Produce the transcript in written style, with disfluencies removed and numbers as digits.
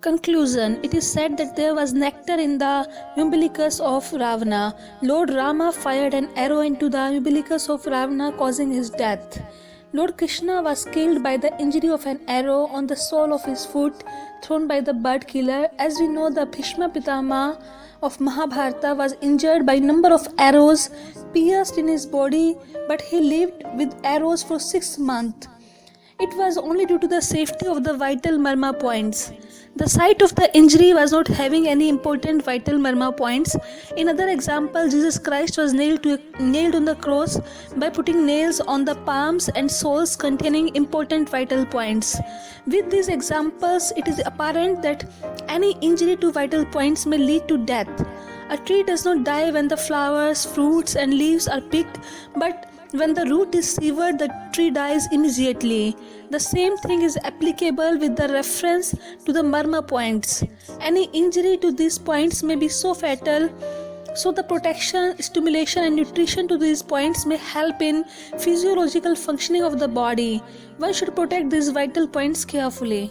Conclusion. It is said that there was nectar in the umbilicus of Ravana. Lord Rama fired an arrow into the umbilicus of Ravana, causing his death. Lord Krishna was killed by the injury of an arrow on the sole of his foot thrown by the bird killer. As we know, the Bhishma Pitama of Mahabharata was injured by a number of arrows pierced in his body, but he lived with arrows for 6 months. It was only due to the safety of the vital marma points. The site of the injury was not having any important vital marma points. In other example, Jesus Christ was nailed on the cross by putting nails on the palms and soles containing important vital points. With these examples, it is apparent that any injury to vital points may lead to death. A tree does not die when the flowers, fruits and leaves are picked, but when the root is severed, the tree dies immediately. The same thing is applicable with the reference to the marma points. Any injury to these points may be so fatal, so the protection, stimulation and nutrition to these points may help in physiological functioning of the body. One should protect these vital points carefully.